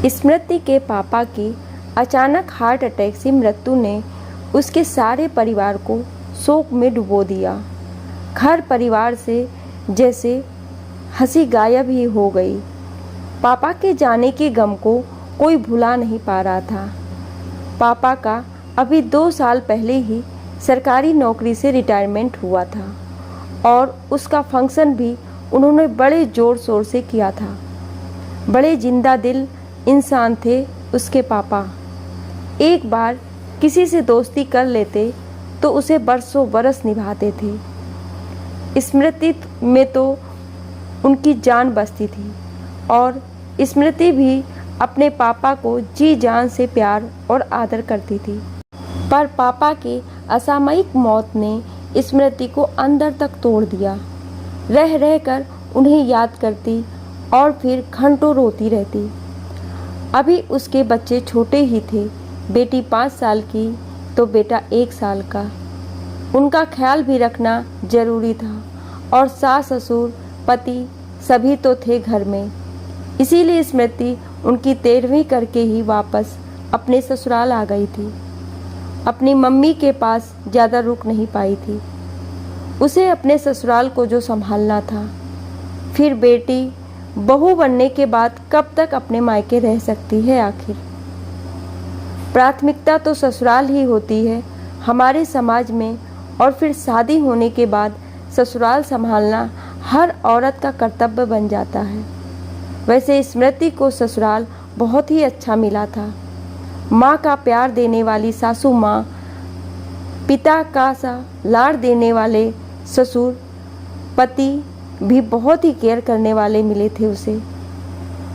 स्मृति के पापा की अचानक हार्ट अटैक से मृत्यु ने उसके सारे परिवार को शोक में डुबो दिया। घर परिवार से जैसे हंसी गायब ही हो गई। पापा के जाने के गम को कोई भुला नहीं पा रहा था। पापा का अभी 2 साल पहले ही सरकारी नौकरी से रिटायरमेंट हुआ था और उसका फंक्शन भी उन्होंने बड़े ज़ोर शोर से किया था। बड़े जिंदा दिल इंसान थे उसके पापा। एक बार किसी से दोस्ती कर लेते तो उसे बरसों बरस निभाते थे। स्मृति में तो उनकी जान बसती थी और स्मृति भी अपने पापा को जी जान से प्यार और आदर करती थी। पर पापा के असामयिक मौत ने स्मृति को अंदर तक तोड़ दिया। रह रह कर उन्हें याद करती और फिर घंटों रोती रहती। अभी उसके बच्चे छोटे ही थे, बेटी 5 साल की तो बेटा 1 साल का। उनका ख्याल भी रखना जरूरी था और सास ससुर पति सभी तो थे घर में। इसीलिए स्मृति उनकी 13वीं करके ही वापस अपने ससुराल आ गई थी। अपनी मम्मी के पास ज़्यादा रुक नहीं पाई थी। उसे अपने ससुराल को जो संभालना था, फिर बेटी बहू बनने के बाद कब तक अपने मायके रह सकती है। आखिर प्राथमिकता तो ससुराल ही होती है हमारे समाज में, और फिर शादी होने के बाद ससुराल संभालना हर औरत का कर्तव्य बन जाता है। वैसे स्मृति को ससुराल बहुत ही अच्छा मिला था। माँ का प्यार देने वाली सासू माँ, पिता का सा लाड़ देने वाले ससुर, पति भी बहुत ही केयर करने वाले मिले थे उसे।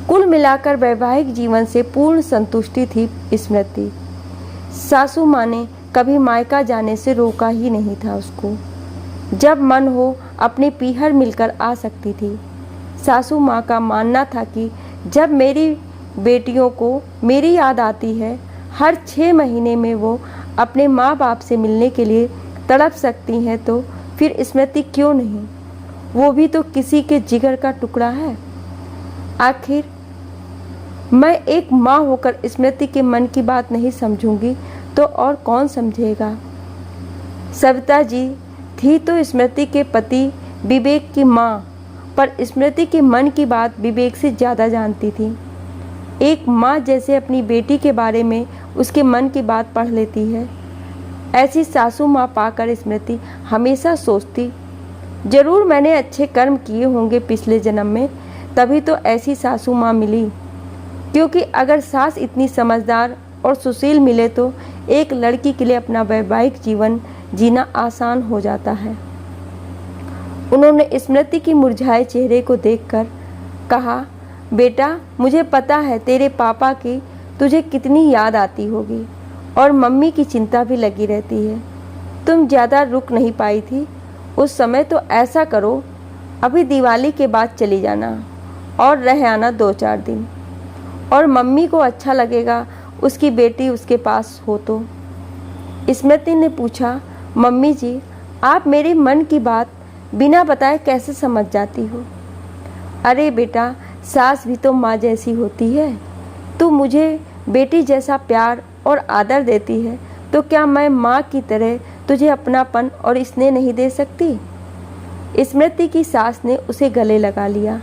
कुल मिलाकर वैवाहिक जीवन से पूर्ण संतुष्टि थी स्मृति। सासू माँ ने कभी मायका जाने से रोका ही नहीं था उसको। जब मन हो अपने पीहर मिलकर आ सकती थी। सासू माँ का मानना था कि जब मेरी बेटियों को मेरी याद आती है, हर 6 महीने में वो अपने माँ बाप से मिलने के लिए तड़प सकती हैं, तो फिर स्मृति क्यों नहीं। वो भी तो किसी के जिगर का टुकड़ा है। आखिर मैं एक माँ होकर स्मृति के मन की बात नहीं समझूंगी तो और कौन समझेगा। सविता जी थी तो स्मृति के पति विवेक की माँ, पर स्मृति के मन की बात विवेक से ज़्यादा जानती थी। एक माँ जैसे अपनी बेटी के बारे में उसके मन की बात पढ़ लेती है, ऐसी सासू माँ पाकर स्मृति हमेशा सोचती, जरूर मैंने अच्छे कर्म किए होंगे पिछले जन्म में, तभी तो ऐसी सासू माँ मिली। क्योंकि अगर सास इतनी समझदार और सुशील मिले तो एक लड़की के लिए अपना वैवाहिक जीवन जीना आसान हो जाता है। उन्होंने स्मृति की मुरझाए चेहरे को देखकर कहा, बेटा मुझे पता है तेरे पापा की तुझे कितनी याद आती होगी और मम्मी की चिंता भी लगी रहती है। तुम ज़्यादा रुक नहीं पाई थी उस समय, तो ऐसा करो अभी दिवाली के बाद चली जाना और रह आना 2-4 दिन, और मम्मी को अच्छा लगेगा उसकी बेटी उसके पास हो तो। स्मृति ने पूछा, मम्मी जी आप मेरे मन की बात बिना बताए कैसे समझ जाती हो। अरे बेटा सास भी तो माँ जैसी होती है। तू मुझे बेटी जैसा प्यार और आदर देती है, तो क्या मैं माँ की तरह तुझे अपनापन और स्नेह नहीं दे सकती। स्मृति की सास ने उसे गले लगा लिया।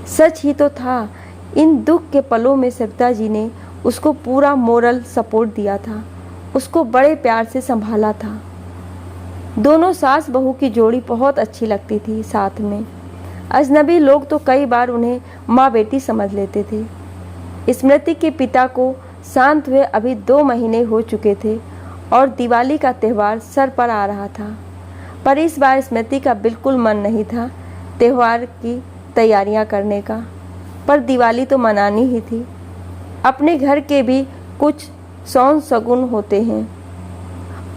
सच ही तो था, इन दुख के पलों में सविता जी ने उसको पूरा मोरल सपोर्ट दिया था, उसको बड़े प्यार से संभाला था। दोनों सास बहू की जोड़ी बहुत अच्छी लगती थी साथ में। अजनबी लोग तो कई बार उन्हें माँ बेटी समझ लेते थे। स्मृति के पिता को शांत हुए अभी 2 महीने हो चुके थे और दिवाली का त्यौहार सर पर आ रहा था, पर इस बार स्मृति का बिल्कुल मन नहीं था त्यौहार की तैयारियां करने का। पर दिवाली तो मनानी ही थी। अपने घर के भी कुछ शौन शगुन होते हैं।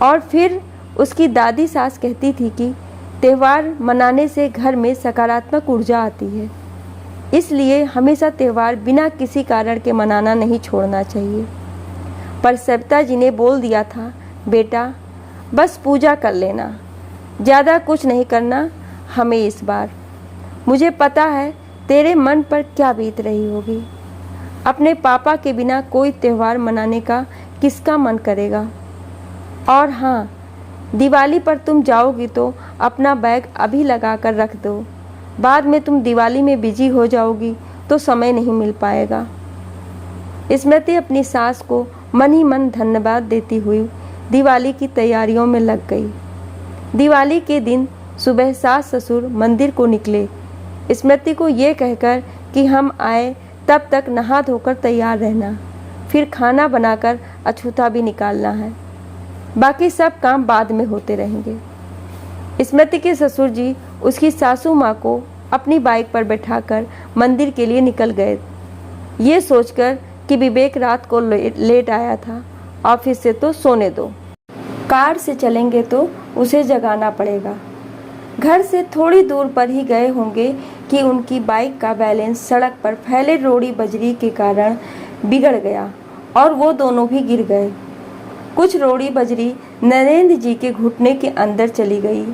और फिर उसकी दादी सास कहती थी कि त्यौहार मनाने से घर में सकारात्मक ऊर्जा आती है, इसलिए हमेशा त्यौहार बिना किसी कारण के मनाना नहीं छोड़ना चाहिए। पर सविता जी ने बोल दिया था, बेटा बस पूजा कर लेना, ज़्यादा कुछ नहीं करना हमें इस बार। मुझे पता है तेरे मन पर क्या बीत रही होगी। अपने पापा के बिना कोई त्यौहार मनाने का किसका मन करेगा। और हाँ, दिवाली पर तुम जाओगी तो अपना बैग अभी लगा कर रख दो, बाद में तुम दिवाली में बिजी हो जाओगी तो समय नहीं मिल पाएगा। स्मृति अपनी सास को मन ही मन धन्यवाद देती हुई दिवाली की तैयारियों में लग गई। दिवाली के दिन सुबह सास ससुर मंदिर को निकले, स्मृति को ये कहकर कि हम आए तब तक नहा धोकर तैयार रहना, फिर खाना बनाकर अछूता भी निकालना है, बाकी सब काम बाद में होते रहेंगे। स्मृति के ससुर जी उसकी सासू माँ को अपनी बाइक पर बैठाकर मंदिर के लिए निकल गए, ये सोचकर कि विवेक रात को लेट आया था, ऑफिस से तो सोने दो, कार से चलेंगे तो उसे जगाना पड़ेगा। घर से थोड़ी दूर पर ही गए होंगे कि उनकी बाइक का बैलेंस सड़क पर फैले रोड़ी बजरी के कारण बिगड़ गया और वो दोनों भी गिर गए। कुछ रोड़ी बजरी नरेंद्र जी के घुटने के अंदर चली गई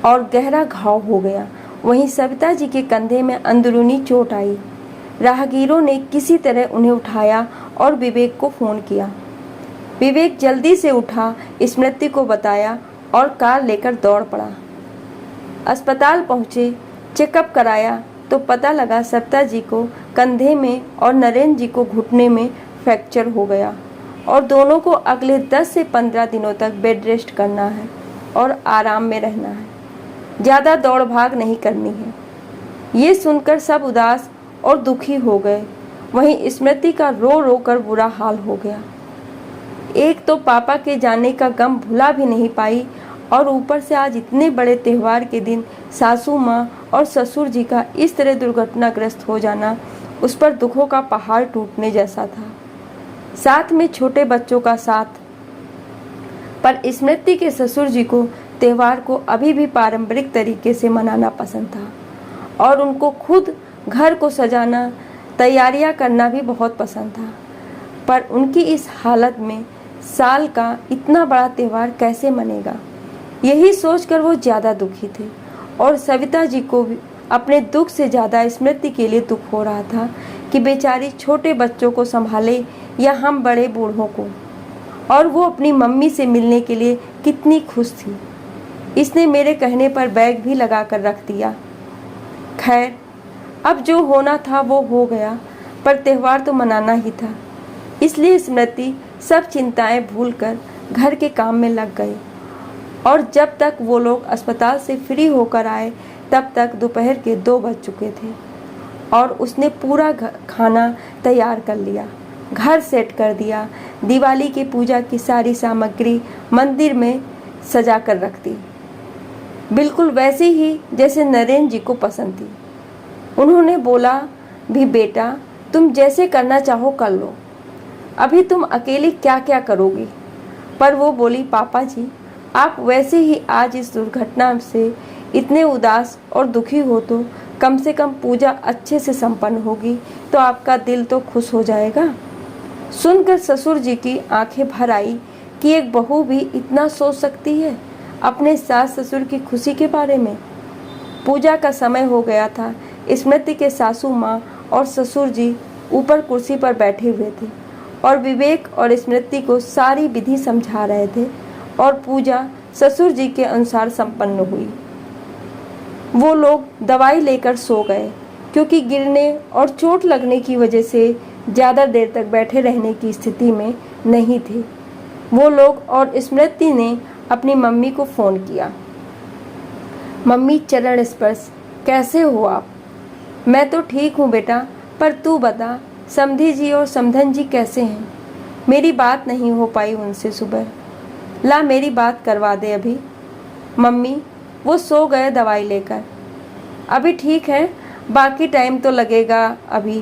और गहरा घाव हो गया। वहीं सविता जी के कंधे में अंदरूनी चोट आई। राहगीरों ने किसी तरह उन्हें उठाया और विवेक को फोन किया। विवेक जल्दी से उठा, स्मृति को बताया और कार लेकर दौड़ पड़ा। अस्पताल पहुंचे, चेकअप कराया तो पता लगा सविता जी को कंधे में और नरेंद्र जी को घुटने में फ्रैक्चर हो गया और दोनों को अगले 10 से 15 दिनों तक बेड रेस्ट करना है और आराम में रहना है, ज़्यादा दौड़ भाग नहीं करनी है। ये सुनकर सब उदास और दुखी हो गए। वहीं स्मृति का रो रो कर बुरा हाल हो गया। एक तो पापा के जाने का गम भुला भी नहीं पाई और ऊपर से आज इतने बड़े त्यौहार के दिन सासू माँ और ससुर जी का इस तरह दुर्घटनाग्रस्त हो जाना उस पर दुखों का पहाड़ टूटने जैसा था, साथ में छोटे बच्चों का साथ। पर स्मृति के ससुर जी को त्यौहार को अभी भी पारंपरिक तरीके से मनाना पसंद था और उनको खुद घर को सजाना, तैयारियां करना भी बहुत पसंद था। पर उनकी इस हालत में साल का इतना बड़ा त्यौहार कैसे मनेगा, यही सोचकर वो ज़्यादा दुखी थे। और सविता जी को भी अपने दुख से ज़्यादा स्मृति के लिए दुख हो रहा था कि बेचारी छोटे बच्चों को संभाले या हम बड़े बूढ़ों को। और वो अपनी मम्मी से मिलने के लिए कितनी खुश थी। इसने मेरे कहने पर बैग भी लगा कर रख दिया। खैर, अब जो होना था वो हो गया, पर त्यौहार तो मनाना ही था। इसलिए स्मृति सब चिंताएं भूलकर घर के काम में लग गई और जब तक वो लोग अस्पताल से फ्री होकर आए तब तक दोपहर के 2 बज चुके थे और उसने पूरा खाना तैयार कर लिया, घर सेट कर दिया, दिवाली की पूजा की सारी सामग्री मंदिर में सजा कर रख दी, बिल्कुल वैसे ही जैसे नरेंद्र जी को पसंद थी। उन्होंने बोला भी, बेटा तुम जैसे करना चाहो कर लो, अभी तुम अकेली क्या क्या करोगी। पर वो बोली, पापा जी आप वैसे ही आज इस दुर्घटना से इतने उदास और दुखी हो तो कम से कम पूजा अच्छे से संपन्न होगी तो आपका दिल तो खुश हो जाएगा। सुनकर ससुर जी की आंखें भर आई कि एक बहू भी इतना सोच सकती है अपने सास ससुर की खुशी के बारे में। पूजा का समय हो गया था। स्मृति के सासू माँ और ससुर जी ऊपर कुर्सी पर बैठे हुए थे और विवेक और स्मृति को सारी विधि समझा रहे थे और पूजा ससुर जी के अनुसार संपन्न हुई। वो लोग दवाई लेकर सो गए क्योंकि गिरने और चोट लगने की वजह से ज़्यादा देर तक बैठे रहने की स्थिति में नहीं थे। वो लोग और स्मृति ने अपनी मम्मी को फ़ोन किया। मम्मी चरण स्पर्श, कैसे हो आप? मैं तो ठीक हूँ बेटा, पर तू बता समधी जी और समधन जी कैसे हैं? मेरी बात नहीं हो पाई उनसे सुबह। ला मेरी बात करवा दे अभी। मम्मी वो सो गए दवाई लेकर। अभी ठीक है, बाकी टाइम तो लगेगा अभी।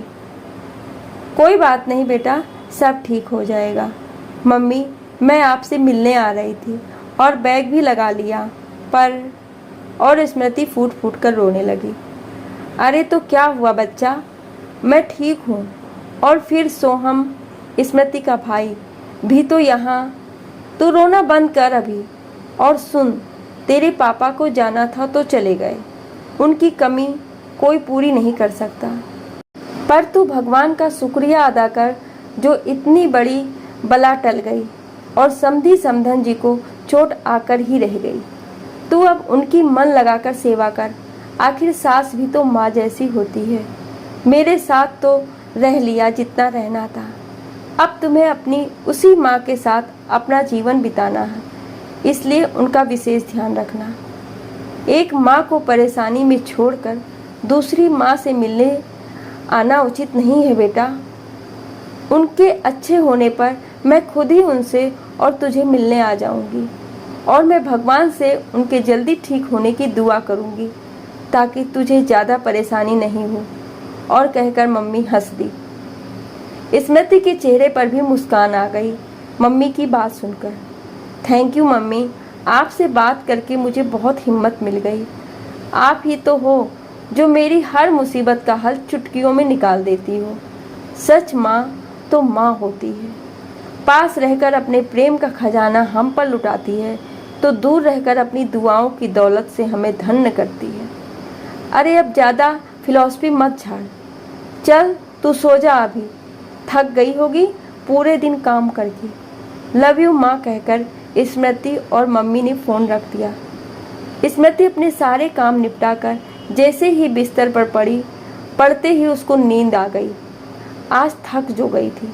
कोई बात नहीं बेटा, सब ठीक हो जाएगा। मम्मी मैं आपसे मिलने आ रही थी और बैग भी लगा लिया, पर। और स्मृति फूट फूट कर रोने लगी। अरे तो क्या हुआ बच्चा? मैं ठीक हूँ। और फिर सोहम, स्मृति का भाई भी तो यहाँ। तू रोना बंद कर अभी और सुन, तेरे पापा को जाना था तो चले गए, उनकी कमी कोई पूरी नहीं कर सकता। पर तू भगवान का शुक्रिया अदा कर जो इतनी बड़ी बला टल गई और समधी समधन जी को चोट आकर ही रह गई। तू अब उनकी मन लगाकर सेवा कर, आखिर सास भी तो माँ जैसी होती है। मेरे साथ तो रह लिया जितना रहना था, अब तुम्हें अपनी उसी माँ के साथ अपना जीवन बिताना है, इसलिए उनका विशेष ध्यान रखना। एक माँ को परेशानी में छोड़कर दूसरी माँ से मिलने आना उचित नहीं है बेटा। उनके अच्छे होने पर मैं खुद ही उनसे और तुझे मिलने आ जाऊंगी और मैं भगवान से उनके जल्दी ठीक होने की दुआ करूंगी ताकि तुझे ज़्यादा परेशानी नहीं हो। और कहकर मम्मी हंस दी। स्मृति के चेहरे पर भी मुस्कान आ गई मम्मी की बात सुनकर। थैंक यू मम्मी, आपसे बात करके मुझे बहुत हिम्मत मिल गई। आप ही तो हो जो मेरी हर मुसीबत का हल चुटकियों में निकाल देती हो। सच माँ तो माँ होती है, पास रहकर अपने प्रेम का खजाना हम पर लुटाती है तो दूर रहकर अपनी दुआओं की दौलत से हमें धन्य करती है। अरे अब ज़्यादा फिलॉसफी मत झाड़, चल तू सो जा, अभी थक गई होगी पूरे दिन काम करके। लव यू माँ कहकर स्मृति और मम्मी ने फ़ोन रख दिया। स्मृति अपने सारे काम निपटाकर जैसे ही बिस्तर पर पड़ी, पड़ते ही उसको नींद आ गई। आज थक जो गई थी।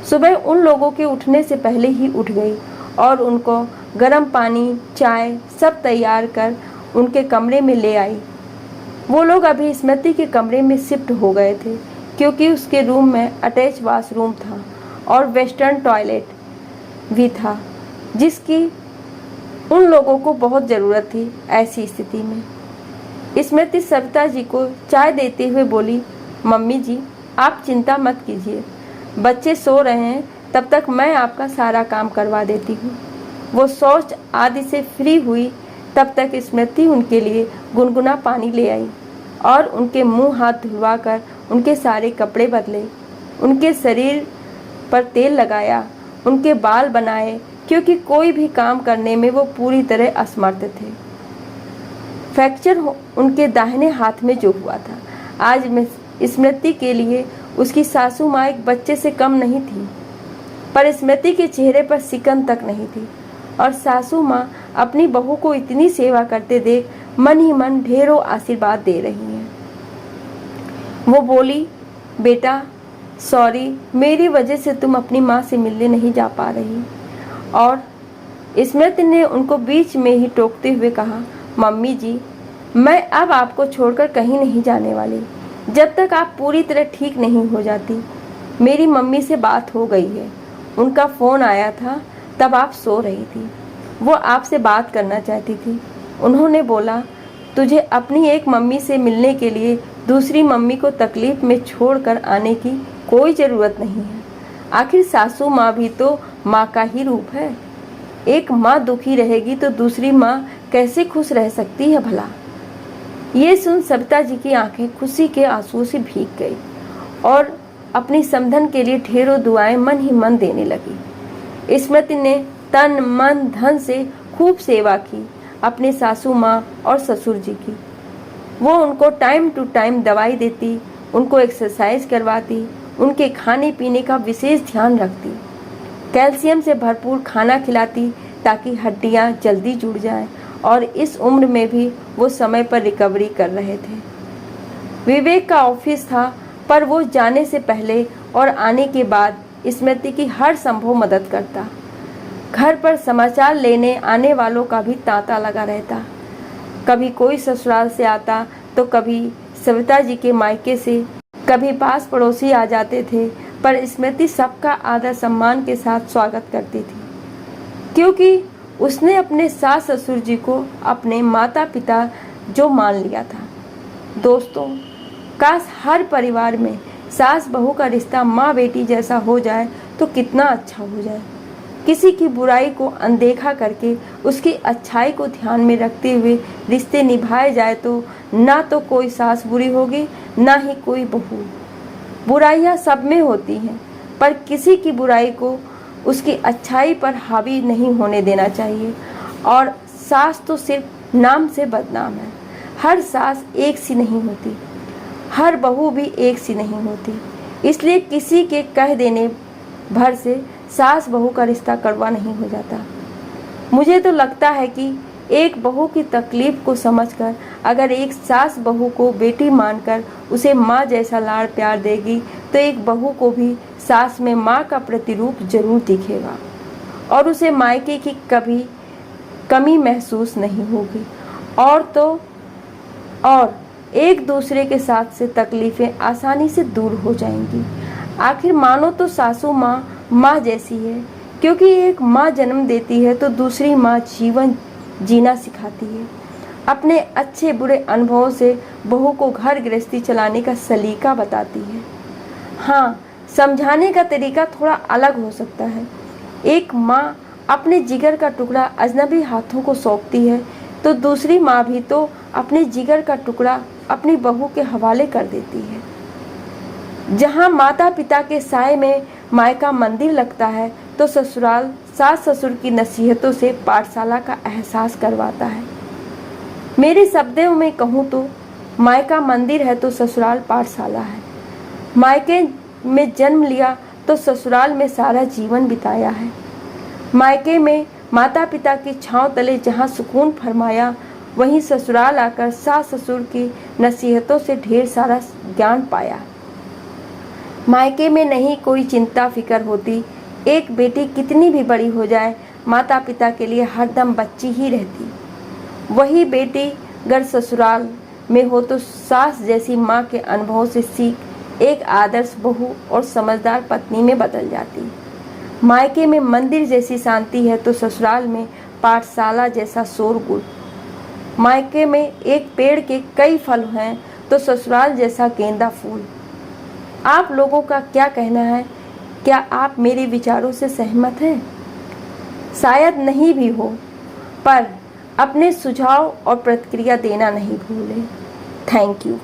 सुबह उन लोगों के उठने से पहले ही उठ गई और उनको गर्म पानी चाय सब तैयार कर उनके कमरे में ले आई। वो लोग अभी स्मृति के कमरे में शिफ्ट हो गए थे क्योंकि उसके रूम में अटैच वाशरूम था और वेस्टर्न टॉयलेट भी था, जिसकी उन लोगों को बहुत ज़रूरत थी। ऐसी स्थिति में स्मृति सविता जी को चाय देते हुए बोली, मम्मी जी आप चिंता मत कीजिए, बच्चे सो रहे हैं, तब तक मैं आपका सारा काम करवा देती हूँ। वो शौच आदि से फ्री हुई तब तक स्मृति उनके लिए गुनगुना पानी ले आई और उनके मुंह हाथ धुलवाकर उनके सारे कपड़े बदले, उनके शरीर पर तेल लगाया, उनके बाल बनाए क्योंकि कोई भी काम करने में वो पूरी तरह असमर्थ थे। फ्रैक्चर उनके दाहिने हाथ में जो हुआ था, आज में स्मृति के लिए उसकी सासू माँ एक बच्चे से कम नहीं थी, पर स्मृति के चेहरे पर सिकन तक नहीं थी और सासू माँ अपनी बहू को इतनी सेवा करते देख मन ही मन ढेरों आशीर्वाद दे रही हैं। वो बोली, बेटा सॉरी, मेरी वजह से तुम अपनी माँ से मिलने नहीं जा पा रही। और स्मृति ने उनको बीच में ही टोकते हुए कहा, मम्मी जी मैं अब आपको छोड़कर कहीं नहीं जाने वाली जब तक आप पूरी तरह ठीक नहीं हो जाती। मेरी मम्मी से बात हो गई है, उनका फ़ोन आया था तब आप सो रही थी, वो आपसे बात करना चाहती थी। उन्होंने बोला तुझे अपनी एक मम्मी से मिलने के लिए दूसरी मम्मी को तकलीफ़ में छोड़कर आने की कोई ज़रूरत नहीं है। आखिर सासू माँ भी तो माँ का ही रूप है। एक माँ दुखी रहेगी तो दूसरी माँ कैसे खुश रह सकती है भला। ये सुन सविता जी की आंखें खुशी के आंसुओं से भीग गई और अपनी समधन के लिए ढेरों दुआएं मन ही मन देने लगी। स्मृति ने तन मन धन से खूब सेवा की अपने सासू माँ और ससुर जी की। वो उनको टाइम टू टाइम दवाई देती, उनको एक्सरसाइज करवाती, उनके खाने पीने का विशेष ध्यान रखती, कैल्शियम से भरपूर खाना खिलाती ताकि हड्डियाँ जल्दी जुड़ जाएं और इस उम्र में भी वो समय पर रिकवरी कर रहे थे। विवेक का ऑफिस था, पर वो जाने से पहले और आने के बाद स्मृति की हर संभव मदद करता। घर पर समाचार लेने आने वालों का भी तांता लगा रहता। कभी कोई ससुराल से आता तो कभी सविता जी के मायके से, कभी पास पड़ोसी आ जाते थे, पर स्मृति सबका आदर सम्मान के साथ स्वागत करती थी क्योंकि उसने अपने सास ससुर जी को अपने माता पिता जो मान लिया था। दोस्तों, काश हर परिवार में सास बहू का रिश्ता माँ बेटी जैसा हो जाए तो कितना अच्छा हो जाए। किसी की बुराई को अनदेखा करके उसकी अच्छाई को ध्यान में रखते हुए रिश्ते निभाए जाए तो ना तो कोई सास बुरी होगी ना ही कोई बहू। बुराइयाँ सब में होती हैं, पर किसी की बुराई को उसकी अच्छाई पर हावी नहीं होने देना चाहिए। और सास तो सिर्फ नाम से बदनाम है, हर सास एक सी नहीं होती। हर बहू भी एक सी नहीं होती, इसलिए किसी के कह देने भर से सास बहू का रिश्ता कड़वा नहीं हो जाता। मुझे तो लगता है कि एक बहू की तकलीफ को समझकर अगर एक सास बहू को बेटी मानकर उसे माँ जैसा लाड़ प्यार देगी तो एक बहू को भी सास में माँ का प्रतिरूप जरूर दिखेगा और उसे मायके की कभी कमी महसूस नहीं होगी और एक दूसरे के साथ से तकलीफें आसानी से दूर हो जाएंगी। आखिर मानो तो सासू माँ जैसी है, क्योंकि एक माँ जन्म देती है तो दूसरी माँ जीवन जीना सिखाती है। अपने अच्छे बुरे अनुभवों से बहू को घर गृहस्थी चलाने का सलीका बताती है। हाँ, समझाने का तरीका थोड़ा अलग हो सकता है। एक माँ अपने जिगर का टुकड़ा अजनबी हाथों को सौंपती है तो दूसरी माँ भी तो अपने जिगर का टुकड़ा अपनी बहू के हवाले कर देती है। जहाँ माता पिता के साए में मायका मंदिर लगता है तो ससुराल सास ससुर की नसीहतों से पाठशाला का एहसास करवाता है। मेरे शब्दों में कहूँ तो मायका मंदिर है तो ससुराल पाठशाला है। मायके में जन्म लिया तो ससुराल में सारा जीवन बिताया है। मायके में माता पिता की छांव तले जहाँ सुकून फरमाया, वहीं ससुराल आकर सास ससुर की नसीहतों से ढेर सारा ज्ञान पाया। मायके में नहीं कोई चिंता फिक्र होती। एक बेटी कितनी भी बड़ी हो जाए, माता पिता के लिए हरदम बच्ची ही रहती। वही बेटी अगर ससुराल में हो तो सास जैसी माँ के अनुभवों से सीख एक आदर्श बहू और समझदार पत्नी में बदल जाती। मायके में मंदिर जैसी शांति है तो ससुराल में पाठशाला जैसा शोरगुल। मायके में एक पेड़ के कई फल हैं तो ससुराल जैसा गेंदा फूल। आप लोगों का क्या कहना है? क्या आप मेरे विचारों से सहमत हैं? शायद नहीं भी हो, पर अपने सुझाव और प्रतिक्रिया देना नहीं भूलें। Thank you.